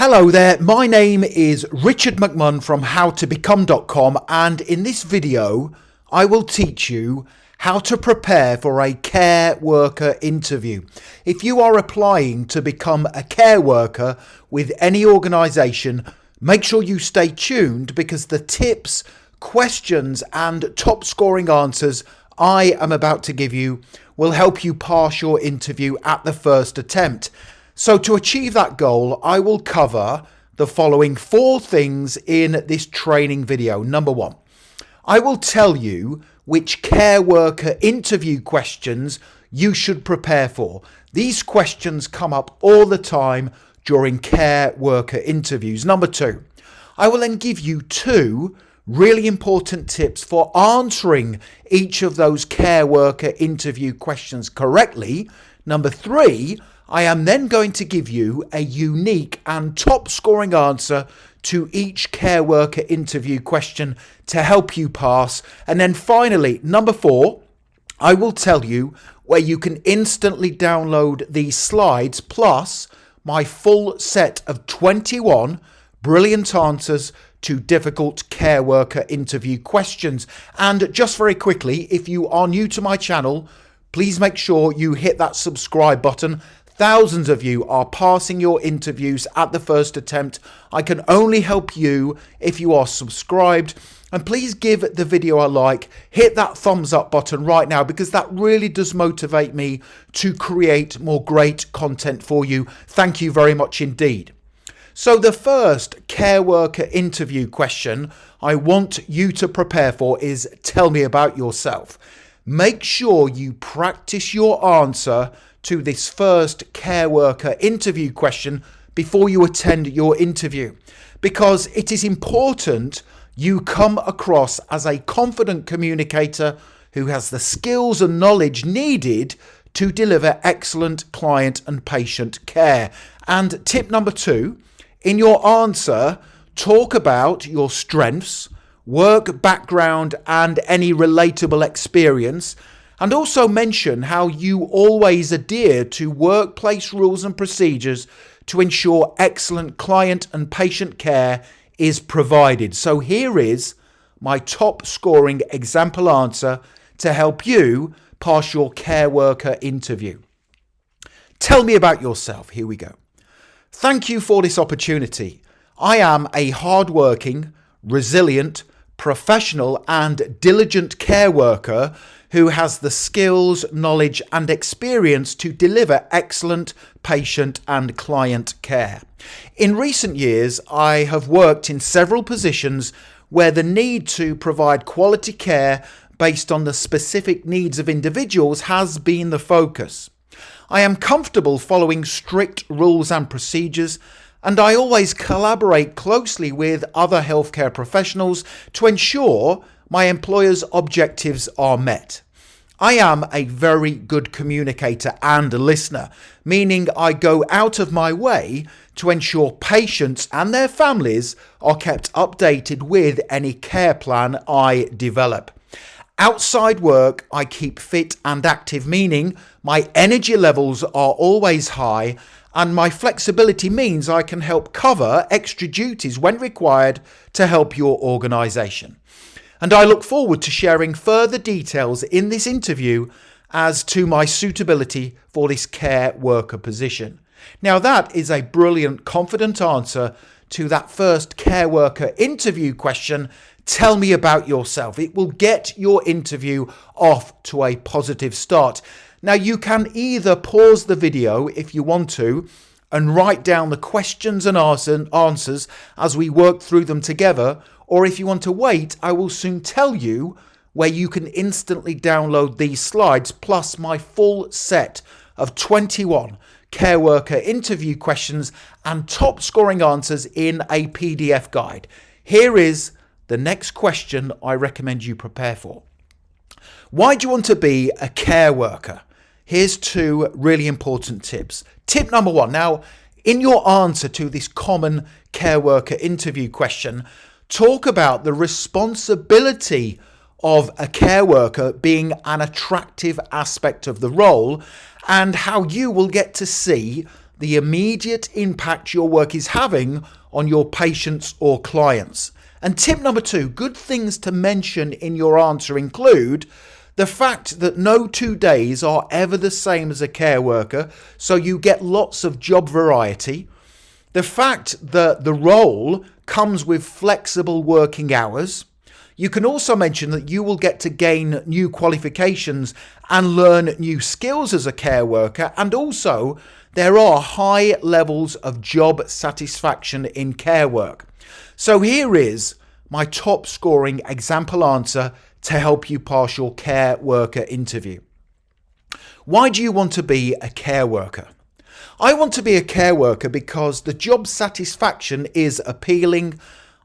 Hello there, my name is Richard McMunn from howtobecome.com, and in this video I will teach you how to prepare for a care worker interview. If you are applying to become a care worker with any organisation, make sure you stay tuned because the tips, questions and top scoring answers I am about to give you will help you pass your interview at the first attempt. So to achieve that goal, I will cover the following 4 things in this training video. Number 1, I will tell you which care worker interview questions you should prepare for. These questions come up all the time during care worker interviews. Number 2, I will then give you 2 really important tips for answering each of those care worker interview questions correctly. Number 3, I am then going to give you a unique and top scoring answer to each care worker interview question to help you pass. And then finally, number 4, I will tell you where you can instantly download these slides plus my full set of 21 brilliant answers to difficult care worker interview questions. And just very quickly, if you are new to my channel, please make sure you hit that subscribe button. Thousands of you are passing your interviews at the first attempt. I can only help you if you are subscribed. And please give the video a like. Hit that thumbs up button right now because that really does motivate me to create more great content for you. Thank you very much indeed. So the first care worker interview question I want you to prepare for is tell me about yourself. Make sure you practice your answer to this first care worker interview question before you attend your interview, because it is important you come across as a confident communicator who has the skills and knowledge needed to deliver excellent client and patient care. And tip number 2, in your answer, talk about your strengths, work background and any relatable experience. And also mention how you always adhere to workplace rules and procedures to ensure excellent client and patient care is provided. So here is my top scoring example answer to help you pass your care worker interview. Tell me about yourself. Here we go. Thank you for this opportunity. I am a hardworking, resilient, professional and diligent care worker who has the skills, knowledge and experience to deliver excellent patient and client care. In recent years, I have worked in several positions where the need to provide quality care based on the specific needs of individuals has been the focus. I am comfortable following strict rules and procedures, and I always collaborate closely with other healthcare professionals to ensure my employer's objectives are met. I am a very good communicator and listener, meaning I go out of my way to ensure patients and their families are kept updated with any care plan I develop. Outside work, I keep fit and active, meaning my energy levels are always high, and my flexibility means I can help cover extra duties when required to help your organisation. And I look forward to sharing further details in this interview as to my suitability for this care worker position. Now that is a brilliant, confident answer to that first care worker interview question. Tell me about yourself. It will get your interview off to a positive start. Now you can either pause the video if you want to and write down the questions and answers as we work through them together, or if you want to wait, I will soon tell you where you can instantly download these slides plus my full set of 21 care worker interview questions and top scoring answers in a PDF guide. Here is the next question I recommend you prepare for. Why do you want to be a care worker? Here's 2 really important tips. Tip number 1. Now, in your answer to this common care worker interview question, talk about the responsibility of a care worker being an attractive aspect of the role and how you will get to see the immediate impact your work is having on your patients or clients. And tip number 2, good things to mention in your answer include the fact that no 2 days are ever the same as a care worker, so you get lots of job variety. The fact that the role comes with flexible working hours. You can also mention that you will get to gain new qualifications and learn new skills as a care worker, and also there are high levels of job satisfaction in care work. So here is my top scoring example answer to help you pass your care worker interview. Why do you want to be a care worker? I want to be a care worker because the job satisfaction is appealing.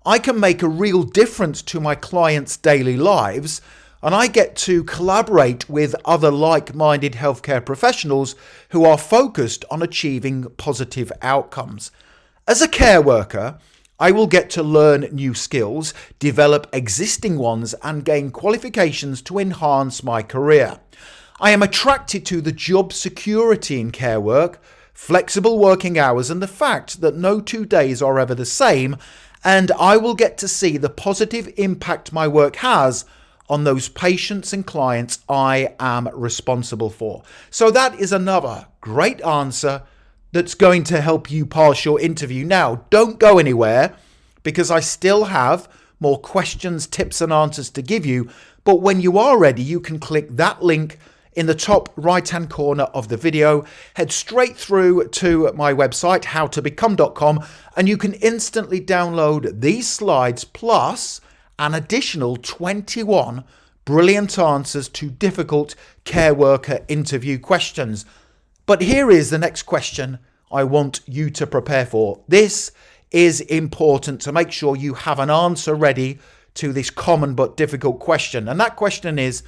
I can make a real difference to my clients' daily lives, and I get to collaborate with other like-minded healthcare professionals who are focused on achieving positive outcomes. As a care worker, I will get to learn new skills, develop existing ones, and gain qualifications to enhance my career. I am attracted to the job security in care work, flexible working hours, and the fact that no 2 days are ever the same, and I will get to see the positive impact my work has on those patients and clients I am responsible for. So that is another great answer that's going to help you pass your interview. Now, don't go anywhere because I still have more questions, tips and answers to give you. But when you are ready, you can click that link in the top right-hand corner of the video, head straight through to my website, howtobecome.com, and you can instantly download these slides plus an additional 21 brilliant answers to difficult care worker interview questions. But here is the next question I want you to prepare for. This is important to make sure you have an answer ready to this common but difficult question. And that question is,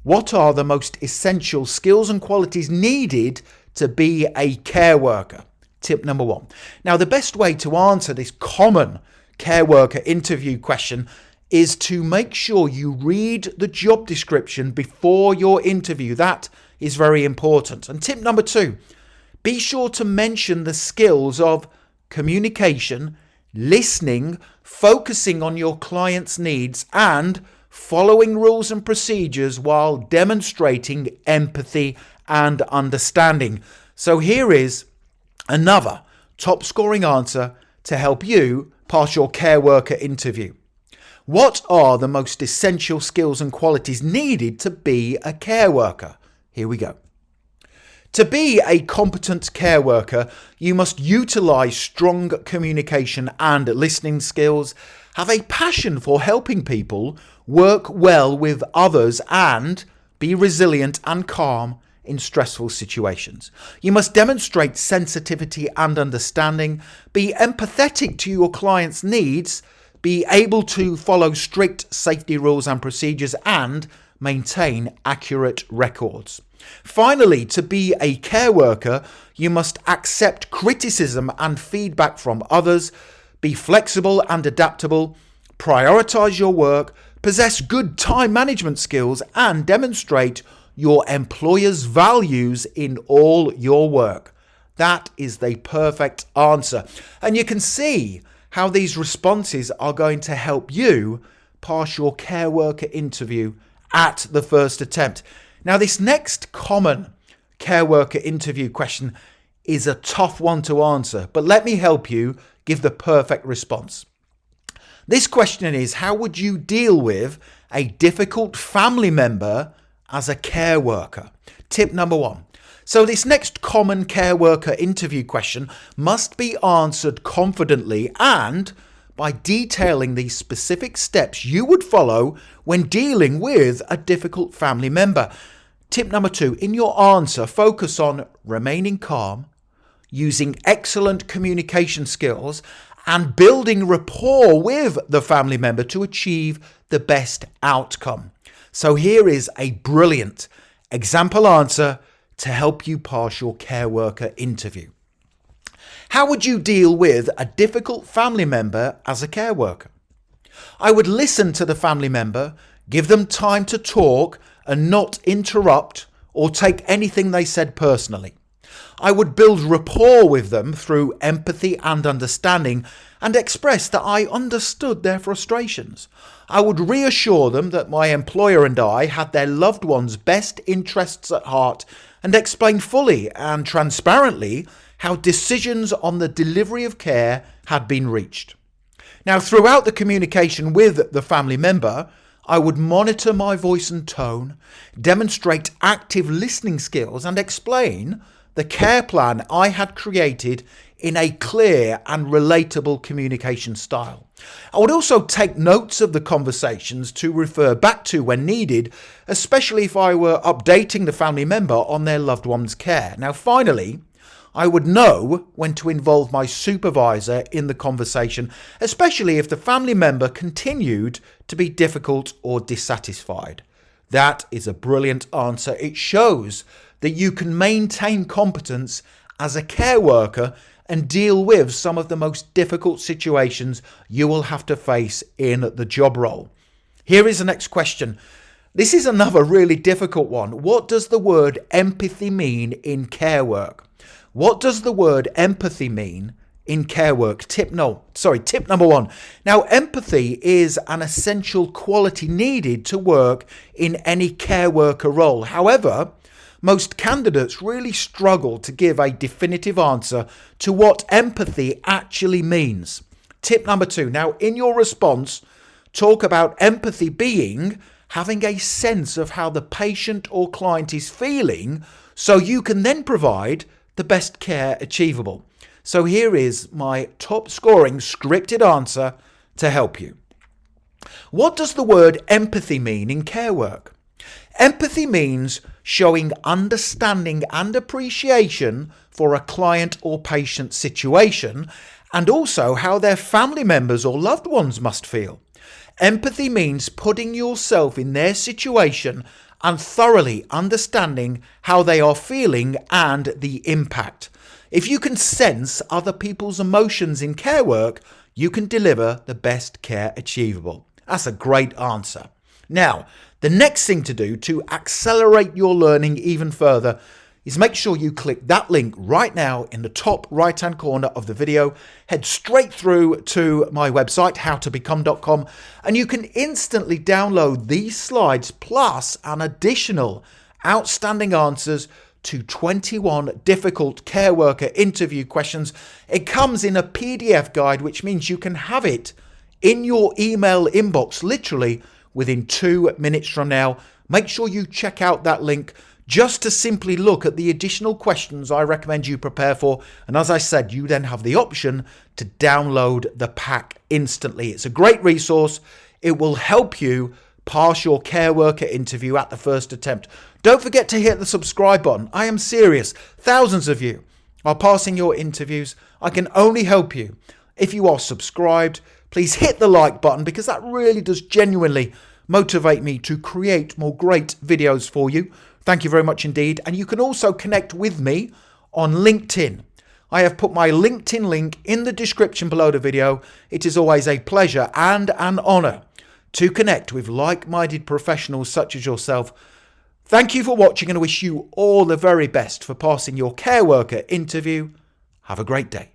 what are the most essential skills and qualities needed to be a care worker? Tip number 1. Now, the best way to answer this common care worker interview question is to make sure you read the job description before your interview. That is very important. And tip number 2, be sure to mention the skills of communication, listening, focusing on your client's needs, and following rules and procedures while demonstrating empathy and understanding. So here is another top scoring answer to help you pass your care worker interview. What are the most essential skills and qualities needed to be a care worker? Here we go. To be a competent care worker, you must utilize strong communication and listening skills, have a passion for helping people, work well with others, and be resilient and calm in stressful situations. You must demonstrate sensitivity and understanding, be empathetic to your client's needs, be able to follow strict safety rules and procedures, and maintain accurate records. Finally, to be a care worker, you must accept criticism and feedback from others, be flexible and adaptable, prioritize your work, possess good time management skills, and demonstrate your employer's values in all your work. That is the perfect answer. And you can see how these responses are going to help you pass your care worker interview at the first attempt. Now, this next common care worker interview question is a tough one to answer, but let me help you give the perfect response. This question is, how would you deal with a difficult family member as a care worker? Tip number 1. So this next common care worker interview question must be answered confidently and by detailing the specific steps you would follow when dealing with a difficult family member. Tip number 2, in your answer, focus on remaining calm, using excellent communication skills, and building rapport with the family member to achieve the best outcome. So here is a brilliant example answer to help you pass your care worker interview. How would you deal with a difficult family member as a care worker? I would listen to the family member, give them time to talk and not interrupt or take anything they said personally. I would build rapport with them through empathy and understanding and express that I understood their frustrations. I would reassure them that my employer and I had their loved ones' best interests at heart and explain fully and transparently how decisions on the delivery of care had been reached. Now, throughout the communication with the family member, I would monitor my voice and tone, demonstrate active listening skills, and explain the care plan I had created in a clear and relatable communication style. I would also take notes of the conversations to refer back to when needed, especially if I were updating the family member on their loved one's care. Now, finally, I would know when to involve my supervisor in the conversation, especially if the family member continued to be difficult or dissatisfied. That is a brilliant answer. It shows that you can maintain competence as a care worker and deal with some of the most difficult situations you will have to face in the job role. Here is the next question. This is another really difficult one. What does the word empathy mean in care work? What does the word empathy mean in care work? Tip number one. Now, empathy is an essential quality needed to work in any care worker role. However, most candidates really struggle to give a definitive answer to what empathy actually means. Tip number two. Now, in your response, talk about empathy being having a sense of how the patient or client is feeling so you can then provide the best care achievable. So here is my top scoring scripted answer to help you. What does the word empathy mean in care work? Empathy means showing understanding and appreciation for a client or patient situation and also how their family members or loved ones must feel. Empathy means putting yourself in their situation and thoroughly understanding how they are feeling and the impact. If you can sense other people's emotions in care work, you can deliver the best care achievable. That's a great answer. Now, the next thing to do to accelerate your learning even further is make sure you click that link right now in the top right hand corner of the video. Head straight through to my website, howtobecome.com, and you can instantly download these slides plus an additional outstanding answers to 21 difficult care worker interview questions. It comes in a PDF guide, which means you can have it in your email inbox literally within 2 minutes from now. Make sure you check out that link just to simply look at the additional questions I recommend you prepare for. And as I said, you then have the option to download the pack instantly. It's a great resource. It will help you pass your care worker interview at the first attempt. Don't forget to hit the subscribe button. I am serious. Thousands of you are passing your interviews. I can only help you if you are subscribed. Please hit the like button because that really does genuinely motivate me to create more great videos for you. Thank you very much indeed. And you can also connect with me on LinkedIn. I have put my LinkedIn link in the description below the video. It is always a pleasure and an honor to connect with like-minded professionals such as yourself. Thank you for watching and I wish you all the very best for passing your care worker interview. Have a great day.